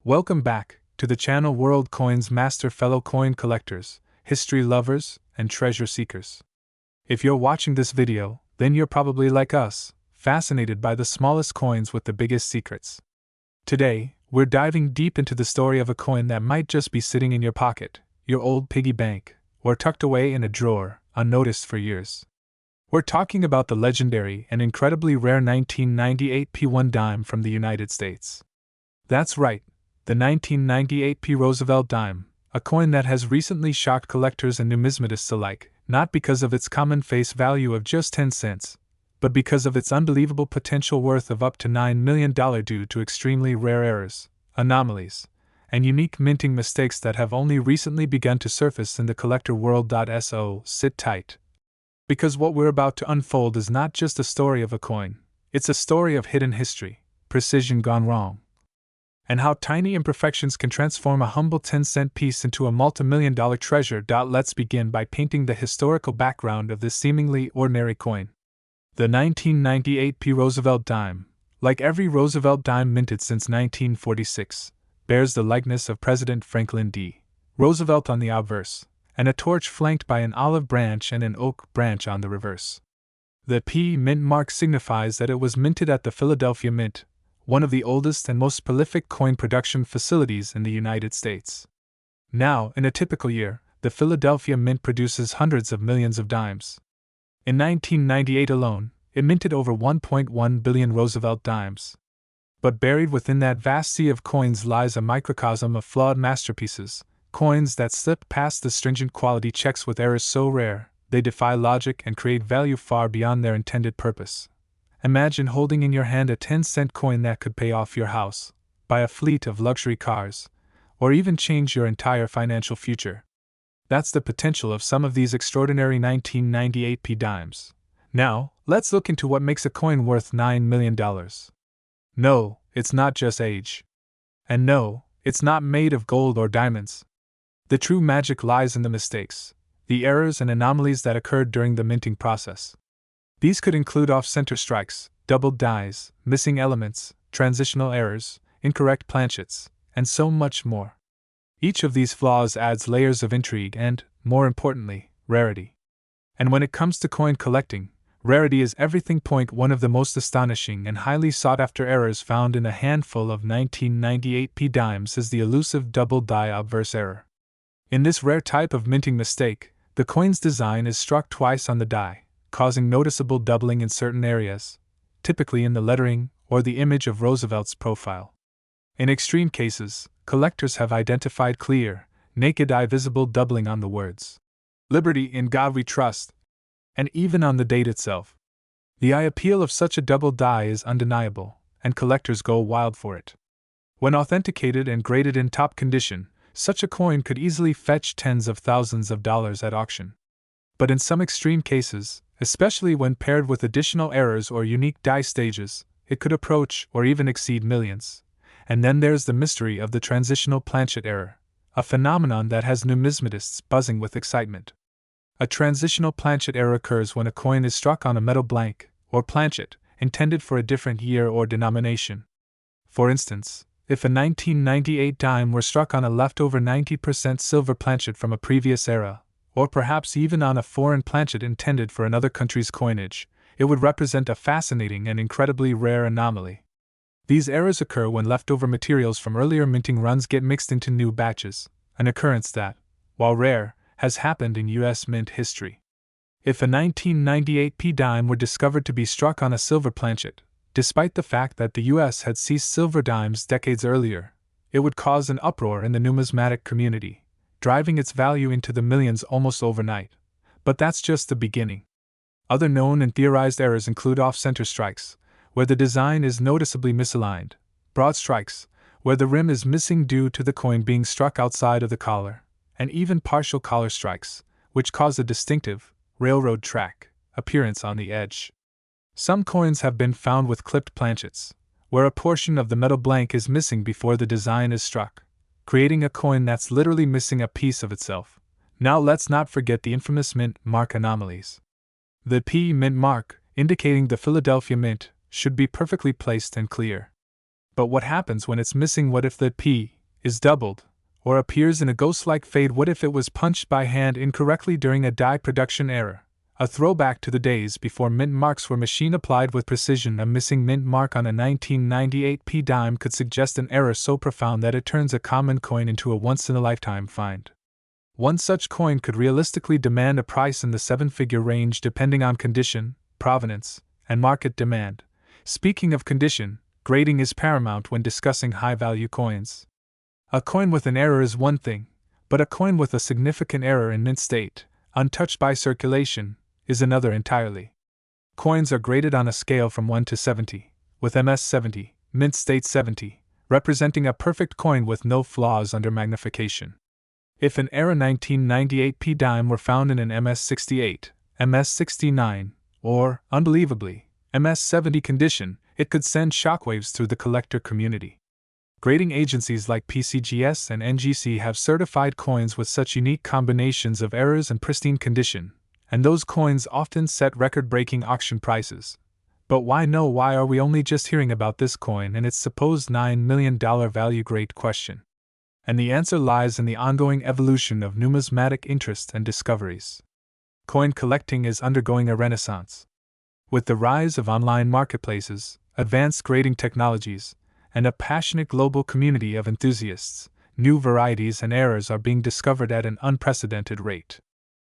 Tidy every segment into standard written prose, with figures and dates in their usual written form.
Welcome back to the channel World Coins Master, fellow coin collectors, history lovers, and treasure seekers. If you're watching this video, then you're probably like us, fascinated by the smallest coins with the biggest secrets. Today, we're diving deep into the story of a coin that might just be sitting in your pocket, your old piggy bank, or tucked away in a drawer, unnoticed for years. We're talking about the legendary and incredibly rare 1998 P1 dime from the United States. That's right, the 1998 P Roosevelt dime, a coin that has recently shocked collectors and numismatists alike, not because of its common face value of just 10 cents, but because of its unbelievable potential worth of up to $9 million due to extremely rare errors, anomalies, and unique minting mistakes that have only recently begun to surface in the collector world. So sit tight. Because what we're about to unfold is not just a story of a coin, it's a story of hidden history, precision gone wrong, and how tiny imperfections can transform a humble 10-cent piece into a multi-million-dollar treasure. Let's begin by painting the historical background of this seemingly ordinary coin. The 1998 P Roosevelt dime, like every Roosevelt dime minted since 1946, bears the likeness of President Franklin D. Roosevelt on the obverse, and a torch flanked by an olive branch and an oak branch on the reverse. The P mint mark signifies that it was minted at the Philadelphia Mint, one of the oldest and most prolific coin production facilities in the United States. Now, in a typical year, the Philadelphia Mint produces hundreds of millions of dimes. In 1998 alone, it minted over 1.1 billion Roosevelt dimes. But buried within that vast sea of coins lies a microcosm of flawed masterpieces, coins that slip past the stringent quality checks with errors so rare, they defy logic and create value far beyond their intended purpose. Imagine holding in your hand a 10-cent coin that could pay off your house, buy a fleet of luxury cars, or even change your entire financial future. That's the potential of some of these extraordinary 1998 P dimes. Now, let's look into what makes a coin worth $9 million. No, it's not just age. And no, it's not made of gold or diamonds. The true magic lies in the mistakes, the errors and anomalies that occurred during the minting process. These could include off-center strikes, doubled dies, missing elements, transitional errors, incorrect planchets, and so much more. Each of these flaws adds layers of intrigue and, more importantly, rarity. And when it comes to coin collecting, rarity is everything. One of the most astonishing and highly sought-after errors found in a handful of 1998 P dimes is the elusive double die obverse error. In this rare type of minting mistake, the coin's design is struck twice on the die, causing noticeable doubling in certain areas, typically in the lettering or the image of Roosevelt's profile. In extreme cases, collectors have identified clear, naked eye visible doubling on the words, "Liberty in God We Trust," and even on the date itself. The eye appeal of such a double die is undeniable, and collectors go wild for it. When authenticated and graded in top condition, such a coin could easily fetch tens of thousands of dollars at auction. But in some extreme cases, especially when paired with additional errors or unique die stages, it could approach or even exceed millions. And then there's the mystery of the transitional planchet error, a phenomenon that has numismatists buzzing with excitement. A transitional planchet error occurs when a coin is struck on a metal blank, or planchet, intended for a different year or denomination. For instance, if a 1998 dime were struck on a leftover 90% silver planchet from a previous era, or perhaps even on a foreign planchet intended for another country's coinage, it would represent a fascinating and incredibly rare anomaly. These errors occur when leftover materials from earlier minting runs get mixed into new batches, an occurrence that, while rare, has happened in U.S. mint history. If a 1998 P dime were discovered to be struck on a silver planchet, despite the fact that the U.S. had seized silver dimes decades earlier, it would cause an uproar in the numismatic community, driving its value into the millions almost overnight. But that's just the beginning. Other known and theorized errors include off-center strikes, where the design is noticeably misaligned, broad strikes, where the rim is missing due to the coin being struck outside of the collar, and even partial collar strikes, which cause a distinctive, railroad track, appearance on the edge. Some coins have been found with clipped planchets, where a portion of the metal blank is missing before the design is struck, creating a coin that's literally missing a piece of itself. Now let's not forget the infamous mint mark anomalies. The P mint mark, indicating the Philadelphia Mint, should be perfectly placed and clear. But what happens when it's missing? What if the P is doubled, or appears in a ghost-like fade. What if it was punched by hand incorrectly during a die production error? A throwback to the days before mint marks were machine-applied with precision. A missing mint mark on a 1998 p dime could suggest an error so profound that it turns a common coin into a once-in-a-lifetime find. One such coin could realistically demand a price in the seven-figure range depending on condition, provenance, and market demand. Speaking of condition, grading is paramount when discussing high-value coins. A coin with an error is one thing, but a coin with a significant error in mint state, untouched by circulation, is another entirely. Coins are graded on a scale from 1 to 70, with MS 70, mint state 70, representing a perfect coin with no flaws under magnification. If an error 1998 p dime were found in an MS 68, MS 69, or, unbelievably, MS 70 condition, it could send shockwaves through the collector community. Grading agencies like PCGS and NGC have certified coins with such unique combinations of errors and pristine condition, and those coins often set record-breaking auction prices. But why are we only just hearing about this coin and its supposed $9 million value? Great question. And the answer lies in the ongoing evolution of numismatic interest and discoveries. Coin collecting is undergoing a renaissance. With the rise of online marketplaces, advanced grading technologies, and a passionate global community of enthusiasts, new varieties and errors are being discovered at an unprecedented rate.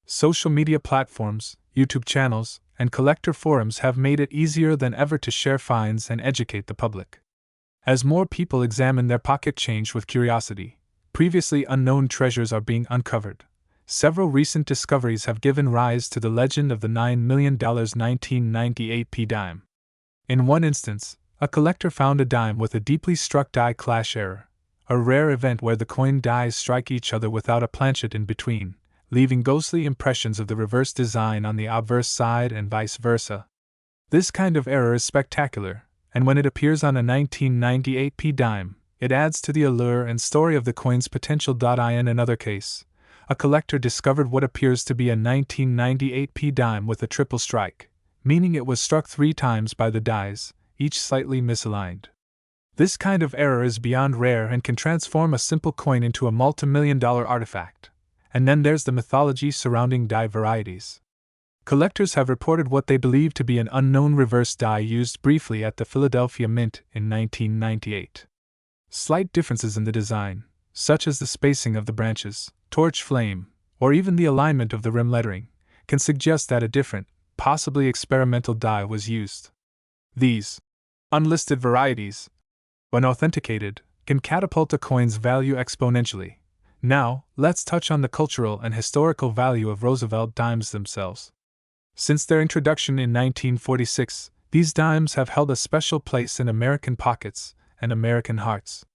Social media platforms, YouTube channels, and collector forums have made it easier than ever to share finds and educate the public. As more people examine their pocket change with curiosity, previously unknown treasures are being uncovered. Several recent discoveries have given rise to the legend of the $9 million 1998 p dime. In one instance, a collector found a dime with a deeply struck die clash error, a rare event where the coin dies strike each other without a planchet in between, leaving ghostly impressions of the reverse design on the obverse side and vice versa. This kind of error is spectacular, and when it appears on a 1998 p dime, it adds to the allure and story of the coin's potential. In another case, a collector discovered what appears to be a 1998 p dime with a triple strike, meaning it was struck 3 times by the dies, each slightly misaligned. This kind of error is beyond rare and can transform a simple coin into a multi-million-dollar artifact. And then there's the mythology surrounding die varieties. Collectors have reported what they believe to be an unknown reverse die used briefly at the Philadelphia Mint in 1998. Slight differences in the design, such as the spacing of the branches, torch flame, or even the alignment of the rim lettering, can suggest that a different, possibly experimental die was used. These unlisted varieties, when authenticated, can catapult a coin's value exponentially. Now, let's touch on the cultural and historical value of Roosevelt dimes themselves. Since their introduction in 1946, these dimes have held a special place in American pockets and American hearts.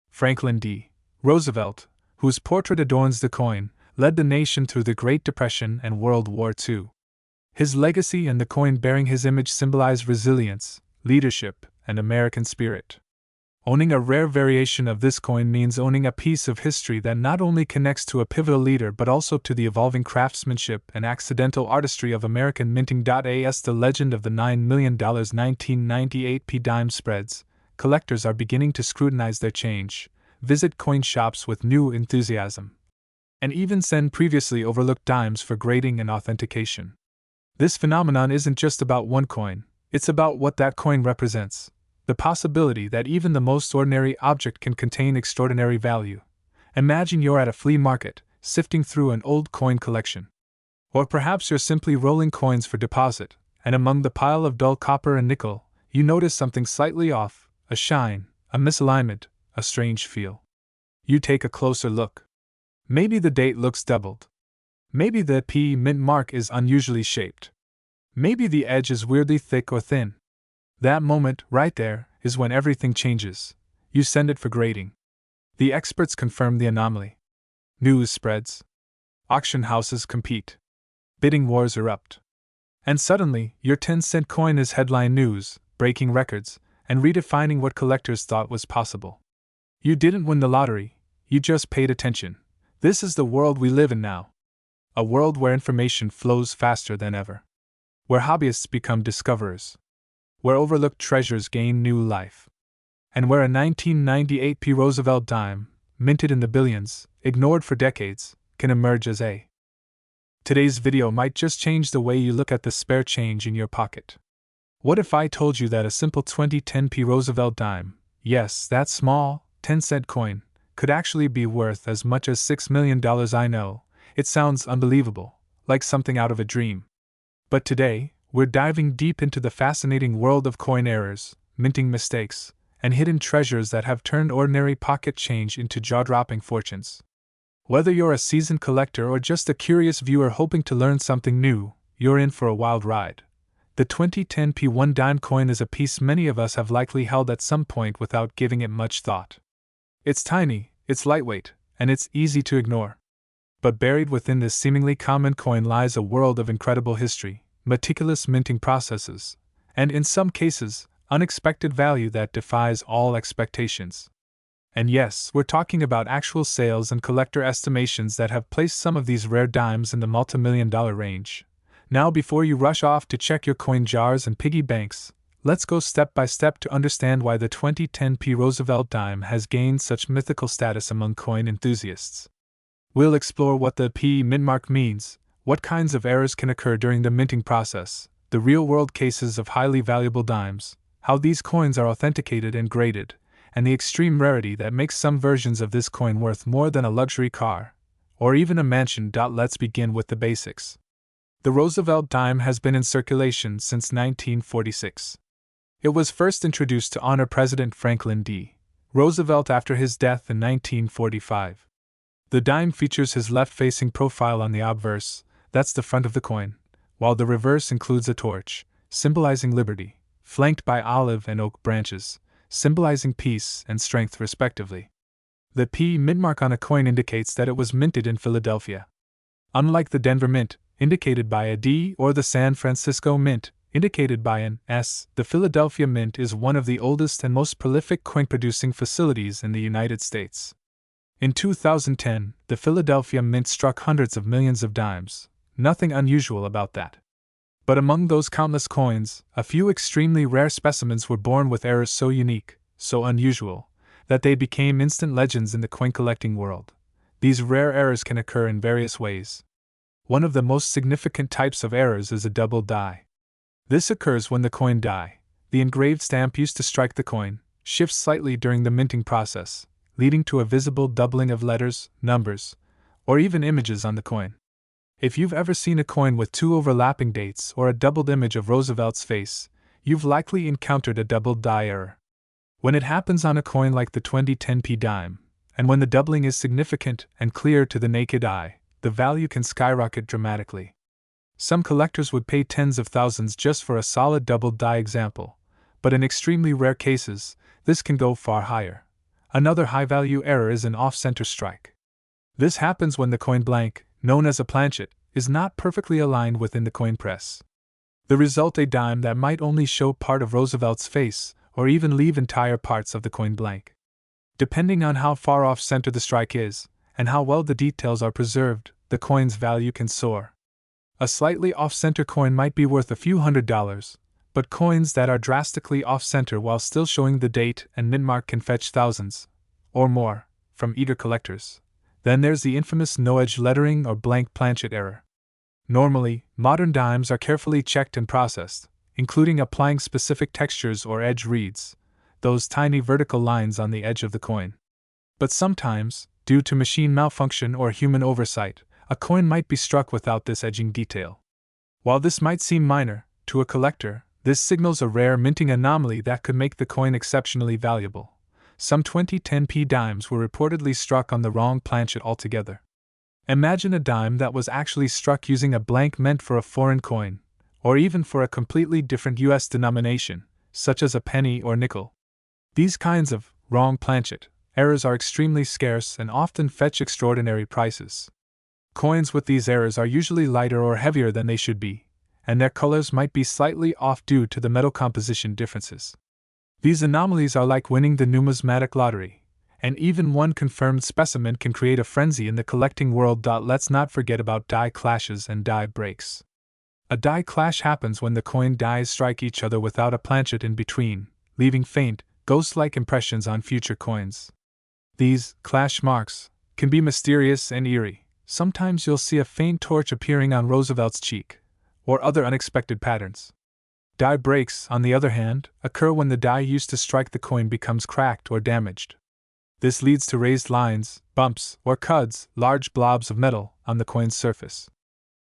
Franklin D. Roosevelt, whose portrait adorns the coin, led the nation through the Great Depression and World War II. His legacy and the coin bearing his image symbolize resilience, leadership, and American spirit. Owning a rare variation of this coin means owning a piece of history that not only connects to a pivotal leader but also to the evolving craftsmanship and accidental artistry of American minting. As the legend of the $9 million 1998 p dime spreads, collectors are beginning to scrutinize their change, visit coin shops with new enthusiasm, and even send previously overlooked dimes for grading and authentication. This phenomenon isn't just about one coin, it's about what that coin represents. The possibility that even the most ordinary object can contain extraordinary value. Imagine you're at a flea market, sifting through an old coin collection. Or perhaps you're simply rolling coins for deposit, and among the pile of dull copper and nickel, you notice something slightly off, a shine, a misalignment, a strange feel. You take a closer look. Maybe the date looks doubled. Maybe the P mint mark is unusually shaped. Maybe the edge is weirdly thick or thin. That moment, right there, is when everything changes. You send it for grading. The experts confirm the anomaly. News spreads. Auction houses compete. Bidding wars erupt. And suddenly, your 10-cent coin is headline news, breaking records, and redefining what collectors thought was possible. You didn't win the lottery, you just paid attention. This is the world we live in now. A world where information flows faster than ever. Where hobbyists become discoverers. Where overlooked treasures gain new life. And where a 1998 p Roosevelt dime, minted in the billions, ignored for decades, can emerge as a. Today's video might just change the way you look at the spare change in your pocket. What if I told you that a simple 2010p Roosevelt dime, yes, that small, 10-cent coin, could actually be worth as much as $6 million? I know, it sounds unbelievable, like something out of a dream. But today, we're diving deep into the fascinating world of coin errors, minting mistakes, and hidden treasures that have turned ordinary pocket change into jaw-dropping fortunes. Whether you're a seasoned collector or just a curious viewer hoping to learn something new, you're in for a wild ride. The 2010p one-dime coin is a piece many of us have likely held at some point without giving it much thought. It's tiny, it's lightweight, and it's easy to ignore. But buried within this seemingly common coin lies a world of incredible history, meticulous minting processes, and in some cases, unexpected value that defies all expectations. And yes, we're talking about actual sales and collector estimations that have placed some of these rare dimes in the multi-million-dollar range. Now, before you rush off to check your coin jars and piggy banks, let's go step by step to understand why the 2010p Roosevelt dime has gained such mythical status among coin enthusiasts. We'll explore what the P mint mark means, what kinds of errors can occur during the minting process, the real-world cases of highly valuable dimes, how these coins are authenticated and graded, and the extreme rarity that makes some versions of this coin worth more than a luxury car, or even a mansion. Let's begin with the basics. The Roosevelt dime has been in circulation since 1946. It was first introduced to honor President Franklin D. Roosevelt after his death in 1945. The dime features his left-facing profile on the obverse, that's the front of the coin, while the reverse includes a torch, symbolizing liberty, flanked by olive and oak branches, symbolizing peace and strength respectively. The P mint mark on a coin indicates that it was minted in Philadelphia. Unlike the Denver Mint, indicated by a D, or the San Francisco Mint, indicated by an S, the Philadelphia Mint is one of the oldest and most prolific coin-producing facilities in the United States. In 2010, the Philadelphia Mint struck hundreds of millions of dimes, nothing unusual about that. But among those countless coins, a few extremely rare specimens were born with errors so unique, so unusual, that they became instant legends in the coin collecting world. These rare errors can occur in various ways. One of the most significant types of errors is a double die. This occurs when the coin die, the engraved stamp used to strike the coin, shifts slightly during the minting process, leading to a visible doubling of letters, numbers, or even images on the coin. If you've ever seen a coin with two overlapping dates or a doubled image of Roosevelt's face, you've likely encountered a double die error. When it happens on a coin like the 2010p dime, and when the doubling is significant and clear to the naked eye, the value can skyrocket dramatically. Some collectors would pay tens of thousands just for a solid double die example, but in extremely rare cases, this can go far higher. Another high-value error is an off-center strike. This happens when the coin blank, known as a planchet, is not perfectly aligned within the coin press. The result, a dime that might only show part of Roosevelt's face, or even leave entire parts of the coin blank. Depending on how far off-center the strike is, and how well the details are preserved, the coin's value can soar. A slightly off-center coin might be worth a few $100s, but coins that are drastically off-center while still showing the date and mint mark can fetch thousands, or more, from eager collectors. Then there's the infamous no-edge lettering or blank planchet error. Normally, modern dimes are carefully checked and processed, including applying specific textures or edge reads, those tiny vertical lines on the edge of the coin. But sometimes, due to machine malfunction or human oversight, a coin might be struck without this edging detail. While this might seem minor, to a collector, this signals a rare minting anomaly that could make the coin exceptionally valuable. Some 2010p dimes were reportedly struck on the wrong planchet altogether. Imagine a dime that was actually struck using a blank meant for a foreign coin, or even for a completely different US denomination, such as a penny or nickel. These kinds of wrong planchet errors are extremely scarce and often fetch extraordinary prices. Coins with these errors are usually lighter or heavier than they should be, and their colors might be slightly off due to the metal composition differences. These anomalies are like winning the numismatic lottery, and even one confirmed specimen can create a frenzy in the collecting world. Let's not forget about die clashes and die breaks. A die clash happens when the coin dies strike each other without a planchet in between, leaving faint, ghost-like impressions on future coins. These clash marks can be mysterious and eerie. Sometimes you'll see a faint torch appearing on Roosevelt's cheek, or other unexpected patterns. Die breaks, on the other hand, occur when the die used to strike the coin becomes cracked or damaged. This leads to raised lines, bumps, or cuds, large blobs of metal, on the coin's surface.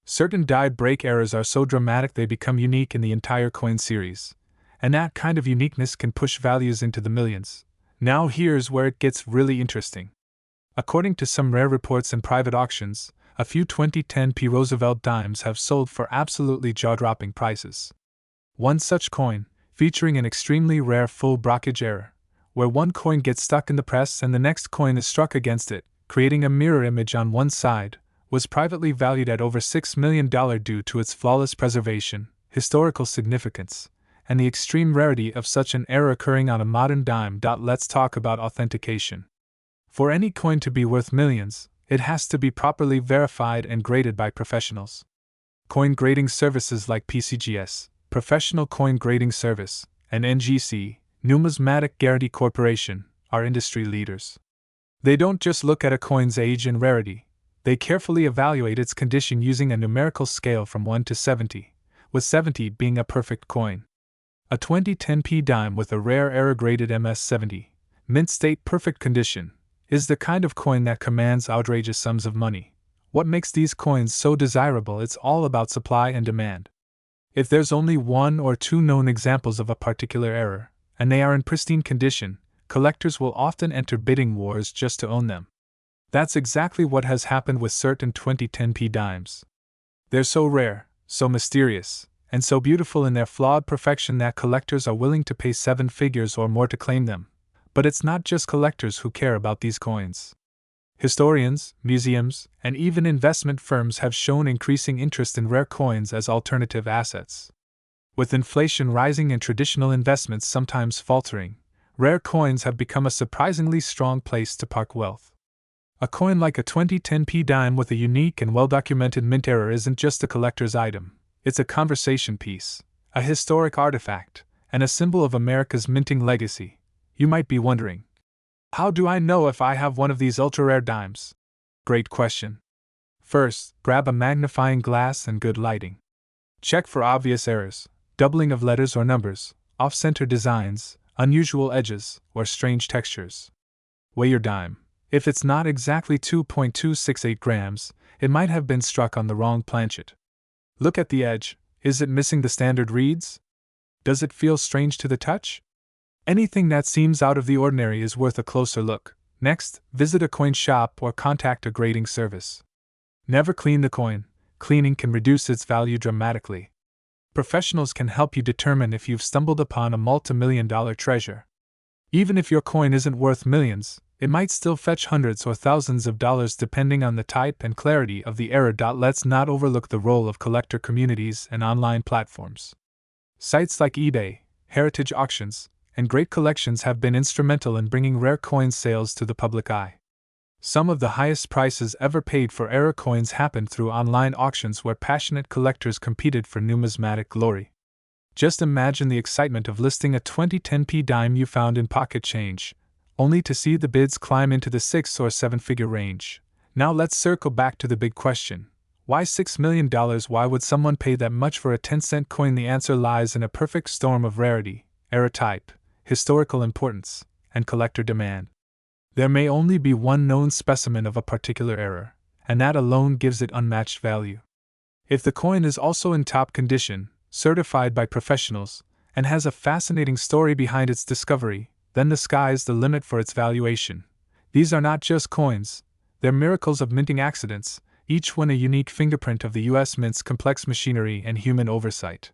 Certain die break errors are so dramatic they become unique in the entire coin series, and that kind of uniqueness can push values into the millions. Now here's where it gets really interesting. According to some rare reports and private auctions, a few 2010p Roosevelt dimes have sold for absolutely jaw-dropping prices. One such coin, featuring an extremely rare full blockage error, where one coin gets stuck in the press and the next coin is struck against it, creating a mirror image on one side, was privately valued at over $6 million due to its flawless preservation, historical significance, and the extreme rarity of such an error occurring on a modern dime. Let's talk about authentication. For any coin to be worth millions, it has to be properly verified and graded by professionals. Coin grading services like PCGS, Professional Coin Grading Service, and NGC, Numismatic Guarantee Corporation, are industry leaders. They don't just look at a coin's age and rarity, they carefully evaluate its condition using a numerical scale from 1 to 70, with 70 being a perfect coin. A 2010p dime with a rare error-graded MS-70, mint state perfect condition, is the kind of coin that commands outrageous sums of money. What makes these coins so desirable? It's all about supply and demand. If there's only one or two known examples of a particular error, and they are in pristine condition, collectors will often enter bidding wars just to own them. That's exactly what has happened with certain 2010p dimes. They're so rare, so mysterious, and so beautiful in their flawed perfection that collectors are willing to pay 7 figures or more to claim them. But it's not just collectors who care about these coins. Historians, museums, and even investment firms have shown increasing interest in rare coins as alternative assets. With inflation rising and traditional investments sometimes faltering, rare coins have become a surprisingly strong place to park wealth. A coin like a 2010p dime with a unique and well-documented mint error isn't just a collector's item, it's a conversation piece, a historic artifact, and a symbol of America's minting legacy. You might be wondering, how do I know if I have one of these ultra-rare dimes? Great question. First, grab a magnifying glass and good lighting. Check for obvious errors, doubling of letters or numbers, off-center designs, unusual edges, or strange textures. Weigh your dime. If it's not exactly 2.268 grams, it might have been struck on the wrong planchet. Look at the edge. Is it missing the standard reeds? Does it feel strange to the touch? Anything that seems out of the ordinary is worth a closer look. Next, visit a coin shop or contact a grading service. Never clean the coin. Cleaning can reduce its value dramatically. Professionals can help you determine if you've stumbled upon a multi-million-dollar treasure. Even if your coin isn't worth millions, it might still fetch hundreds or thousands of dollars depending on the type and clarity of the error. Let's not overlook the role of collector communities and online platforms. Sites like eBay, heritage auctions, and great collections have been instrumental in bringing rare coin sales to the public eye. Some of the highest prices ever paid for error coins happened through online auctions where passionate collectors competed for numismatic glory. Just imagine the excitement of listing a 2010p dime you found in pocket change, only to see the bids climb into the 6 or 7-figure range. Now let's circle back to the big question. Why $6 million? Why would someone pay that much for a 10-cent coin? The answer lies in a perfect storm of rarity, error type, historical importance, and collector demand. There may only be one known specimen of a particular error, and that alone gives it unmatched value. If the coin is also in top condition, certified by professionals, and has a fascinating story behind its discovery, then the sky's the limit for its valuation. These are not just coins, they're miracles of minting accidents, each one a unique fingerprint of the U.S. Mint's complex machinery and human oversight.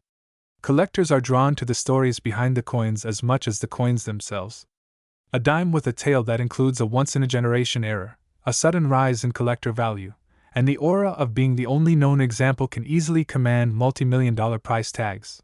Collectors are drawn to the stories behind the coins as much as the coins themselves. A dime with a tale that includes a once-in-a-generation error, a sudden rise in collector value, and the aura of being the only known example can easily command multi-million-dollar price tags.